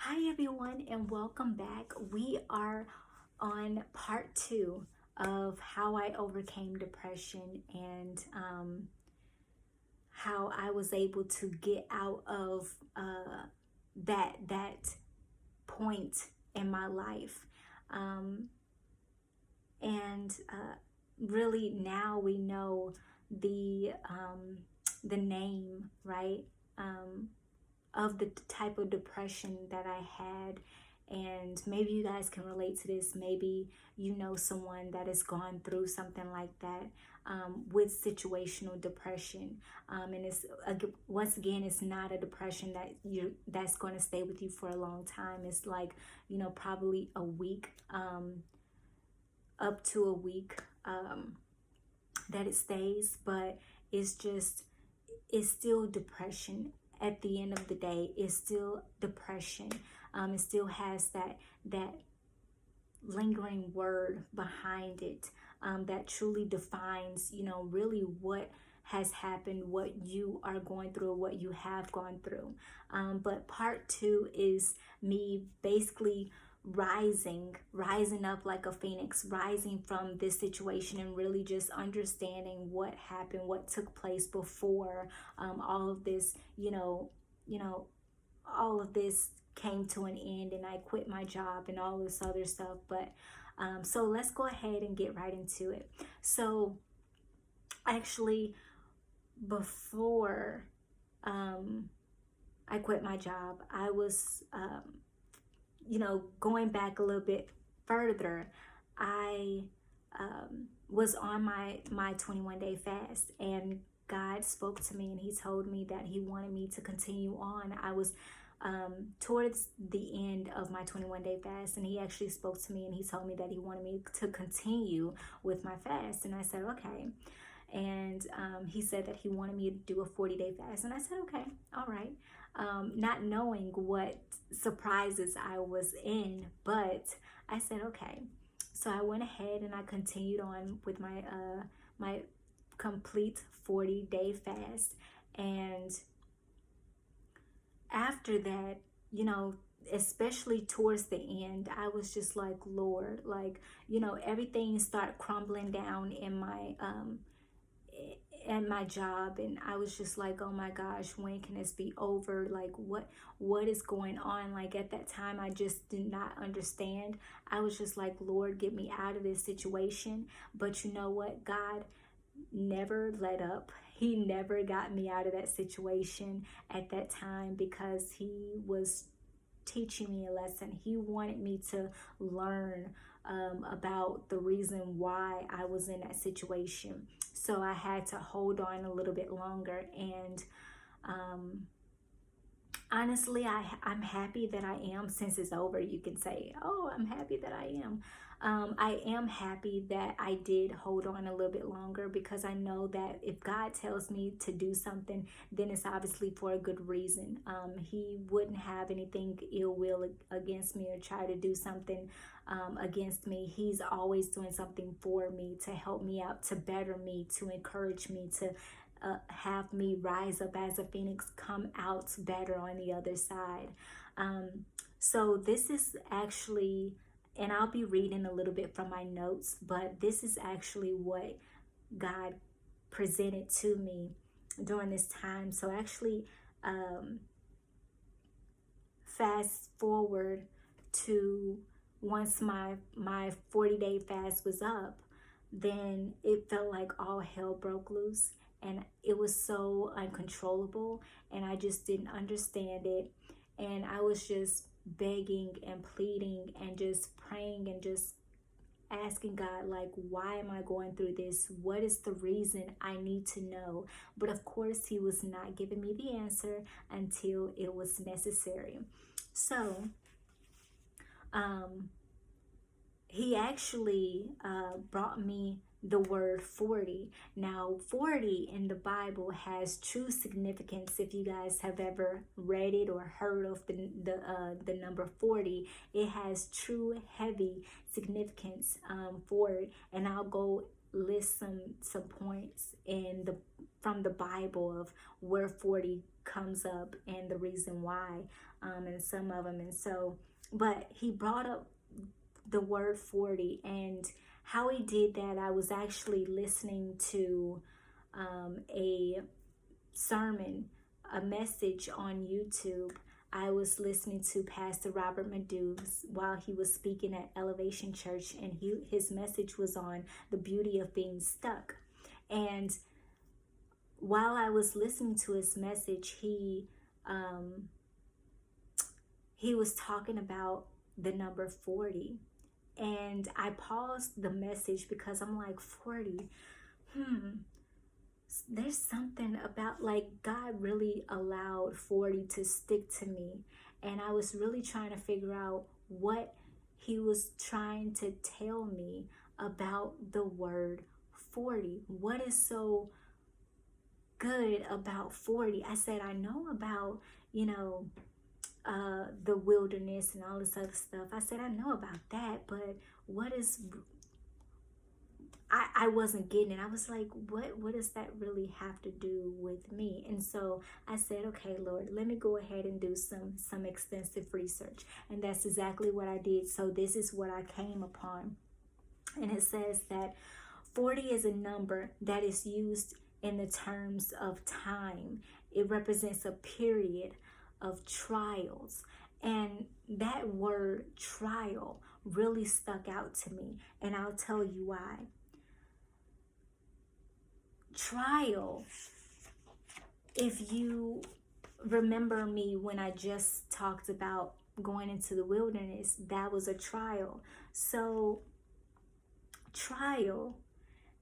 Hi, everyone, and welcome back. We are on part two of how I overcame depression and how I was able to get out of that point in my life. Um, and really, now we know the name, right? Um, of the type of depression that I had. And maybe you guys can relate to this. Maybe you know someone that has gone through something like that, with situational depression. And it's once again, it's not a depression that's going to stay with you for a long time. It's like, probably a week, up to a week, that it stays, but it's just it's still depression. At the end of the day, it's still depression. It still has that lingering word behind it, that truly defines, really what has happened, what you are going through, what you have gone through. But part two is me basically rising up like a phoenix, rising from this situation, and really just understanding what happened, what took place before all of this, all of this came to an end, and I quit my job and all this other stuff. But so let's go ahead and get right into it. So actually, before I quit my job, I was, going back a little bit further. I was on my 21-day fast, and God spoke to me and He told me that He wanted me to continue on. I was towards the end of my 21-day fast, and He actually spoke to me and He told me that He wanted me to continue with my fast. And I said, okay. And He said that He wanted me to do a 40-day fast. And I said, okay, all right. Not knowing what surprises I was in, but I said, okay. So I went ahead and I continued on with my complete 40-day fast. And after that, especially towards the end, I was just like, Lord, like, everything started crumbling down in my job, and I was just like, oh my gosh, when can this be over? Like, what is going on? Like, at that time, I just did not understand. I was just like, Lord, get me out of this situation. But you know what? God never let up. He never got me out of that situation at that time, because He was teaching me a lesson. He wanted me to learn about the reason why I was in that situation. So I had to hold on a little bit longer. And honestly, I'm happy that I am. Since it's over, you can say, oh, I'm happy that I am. I am happy that I did hold on a little bit longer, because I know that if God tells me to do something, then it's obviously for a good reason. He wouldn't have anything ill will against me or try to do something against me. He's always doing something for me, to help me out, to better me, to encourage me, to have me rise up as a phoenix, come out better on the other side. So this is actually, and I'll be reading a little bit from my notes, but this is actually what God presented to me during this time. So actually, fast forward to once my 40-day fast was up, then it felt like all hell broke loose, and it was so uncontrollable, and I just didn't understand it. And I was just begging and pleading and just praying and just asking God, like, why am I going through this? What is the reason? I need to know. But of course, He was not giving me the answer until it was necessary. So He actually brought me the word 40. Now, 40 in the Bible has true significance. If you guys have ever read it or heard of the number 40, it has true heavy significance for it. And I'll go list some points in the from the Bible of where 40 comes up and the reason why, and some of them. And so, but he brought up the word 40, and how he did that, I was actually listening to a sermon, a message on YouTube. I was listening to Pastor Robert Madu's while he was speaking at Elevation Church, and his message was on the beauty of being stuck. And while I was listening to his message, he was talking about the number 40. And I paused the message because I'm like, 40, there's something about, like, God really allowed 40 to stick to me. And I was really trying to figure out what he was trying to tell me about the word 40. What is so good about 40? I said, I know about, the wilderness and all this other stuff. I said, I know about that, but what is, I wasn't getting it. I was like, what does that really have to do with me? And so I said, okay, Lord, let me go ahead and do some extensive research. And that's exactly what I did. So this is what I came upon. And it says that 40 is a number that is used in the terms of time. It represents a period of trials. And that word trial really stuck out to me. And I'll tell you why. Trial, if you remember me when I just talked about going into the wilderness, that was a trial. So trial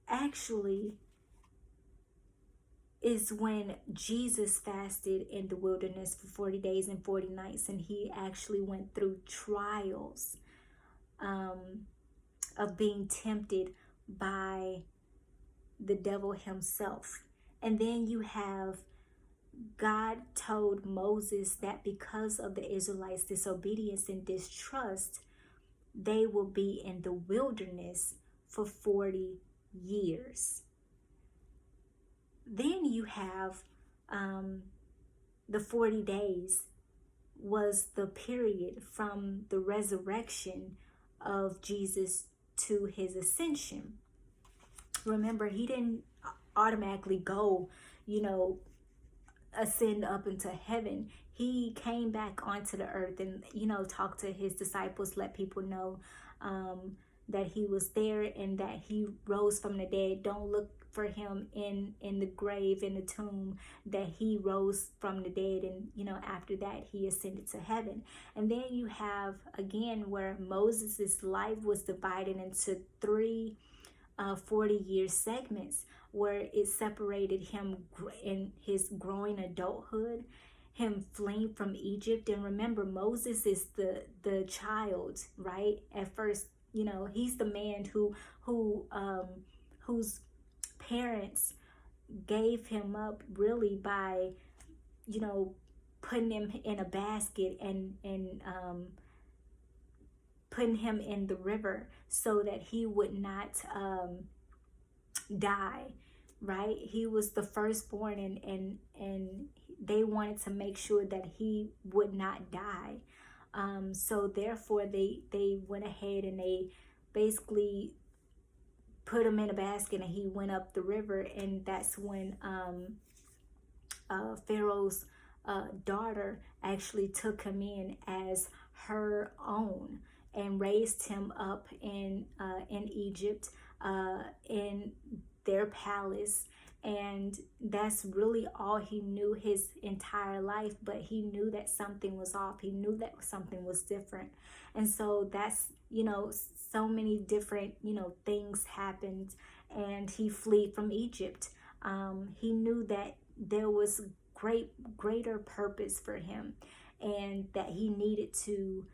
actually is when Jesus fasted in the wilderness for 40 days and 40 nights, and he actually went through trials of being tempted by the devil himself. And then you have God told Moses that because of the Israelites' disobedience and distrust, they will be in the wilderness for 40 years. Then you have the 40 days was the period from the resurrection of Jesus to his ascension. Remember, he didn't automatically go, ascend up into heaven. He came back onto the earth and, talked to his disciples, let people know that he was there and that he rose from the dead. Don't look for him in the grave, in the tomb, that he rose from the dead. And, after that, he ascended to heaven. And then you have, again, where Moses' life was divided into three 40-year segments, where it separated him in his growing adulthood, him fleeing from Egypt. And remember, Moses is the child, right? At first, he's the man whose parents gave him up really by, putting him in a basket and putting him in the river so that he would not die, right? He was the firstborn, and they wanted to make sure that he would not die. So therefore they went ahead and they basically put him in a basket, and he went up the river. And that's when Pharaoh's daughter actually took him in as her own and raised him up in Egypt, in their palace. And that's really all he knew his entire life. But he knew that something was off. He knew that something was different. And so that's, so many different, things happened. And he fled from Egypt. He knew that there was greater purpose for him, and that he needed to,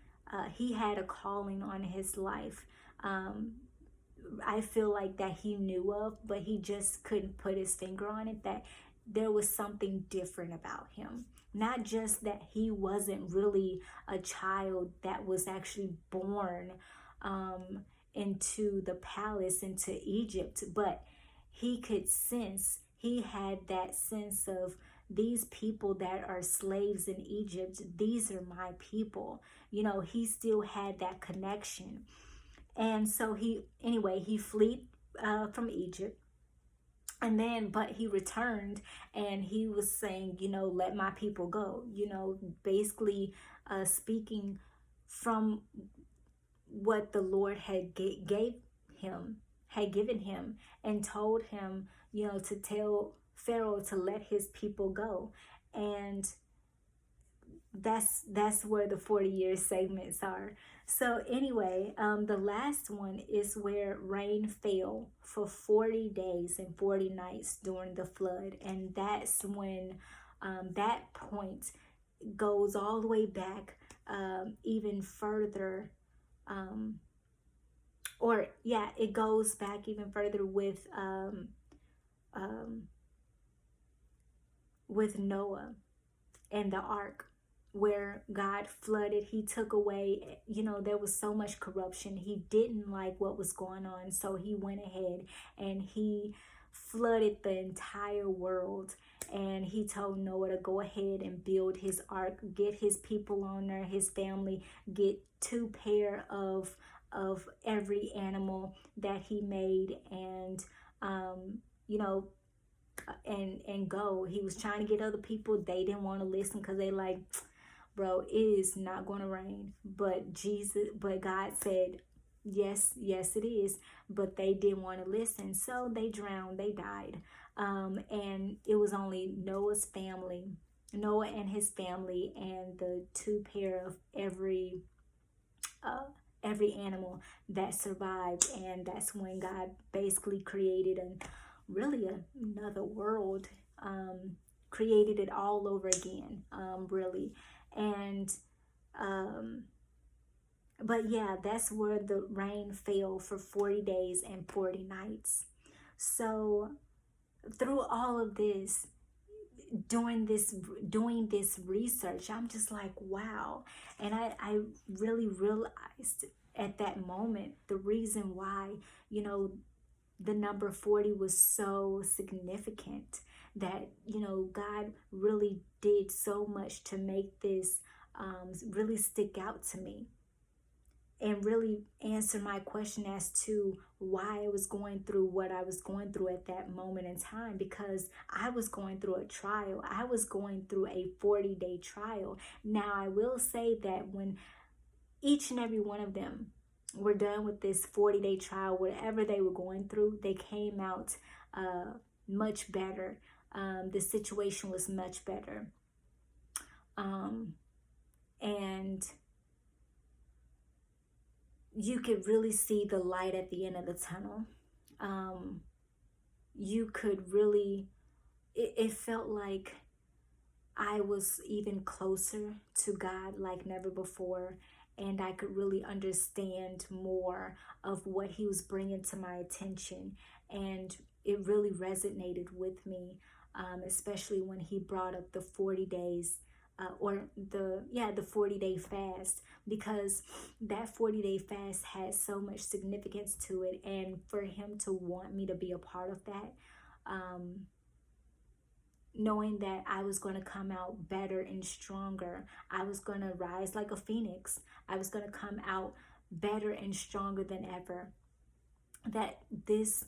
he had a calling on his life. I feel like that he knew of, but he just couldn't put his finger on it, that there was something different about him. Not just that he wasn't really a child that was actually born into the palace, into Egypt, but he had that sense of, these people that are slaves in Egypt, these are my people. He still had that connection. And so he fled from Egypt. And then, but he returned and he was saying, let my people go, basically speaking from what the Lord gave him, had given him, and told him, to tell Pharaoh to let his people go. And that's where the 40-year segments are. So anyway, the last one is where rain fell for 40 days and 40 nights during the flood. And that's when that point goes all the way back, even further, it goes back even further with Noah and the ark, where God flooded. He took away, there was so much corruption. He didn't like what was going on, so he went ahead and he flooded the entire world. And he told Noah to go ahead and build his ark, get his people on there, his family, get 2 pair of every animal that he made, and and go. He was trying to get other people. They didn't want to listen because they like, bro, it is not going to rain. But God said, yes, it is. But they didn't want to listen. So they drowned, they died. And it was only Noah and his family, and the 2 pair of every animal that survived. And that's when God basically created another world, created it all over again, really. And but yeah, that's where the rain fell for 40 days and 40 nights. So through all of this, doing this research, I'm just like, wow. And I really realized at that moment the reason why, the number 40 was so significant, that, God really did so much to make this really stick out to me, and really answer my question as to why I was going through what I was going through at that moment in time. Because I was going through a trial. I was going through a 40-day trial. Now, I will say that when each and every one of them were done with this 40-day trial, whatever they were going through, they came out much better. The situation was much better. And you could really see the light at the end of the tunnel. You could really, it felt like I was even closer to God like never before. And I could really understand more of what he was bringing to my attention. And it really resonated with me, especially when he brought up the 40 days, the 40-day fast, because that 40-day fast had so much significance to it. And for him to want me to be a part of that, knowing that I was going to come out better and stronger, I was going to rise like a phoenix, I was going to come out better and stronger than ever. That this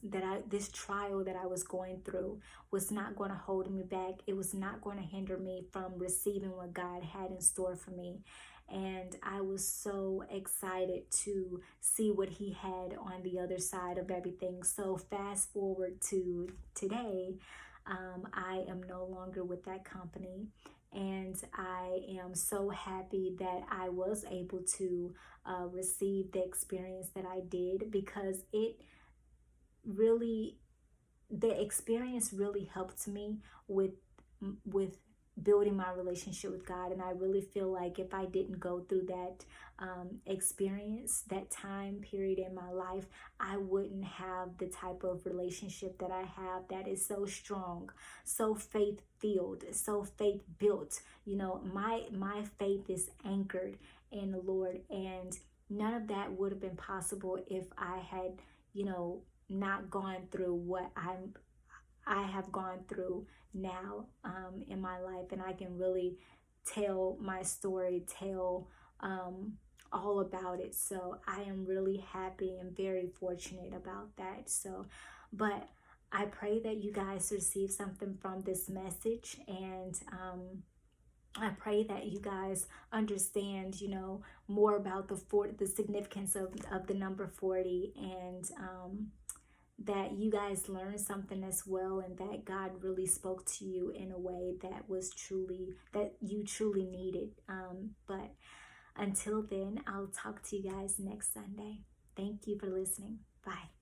trial that I was going through was not going to hold me back. It was not going to hinder me from receiving what God had in store for me. And I was so excited to see what he had on the other side of everything. So fast forward to today, I am no longer with that company. And I am so happy that I was able to receive the experience that I did, because the experience really helped me with building my relationship with God. And I really feel like if I didn't go through that experience, that time period in my life, I wouldn't have the type of relationship that I have, that is so strong, so faith-filled, so faith-built. My faith is anchored in the Lord. And none of that would have been possible if I had, not gone through what I have gone through now in my life. And I can really tell my story, tell all about it. So I am really happy and very fortunate about that. So, but I pray that you guys receive something from this message, and I pray that you guys understand, more about the significance of the number 40, and that you guys learned something as well, and that God really spoke to you in a way that you truly needed. But until then, I'll talk to you guys next Sunday. Thank you for listening. Bye.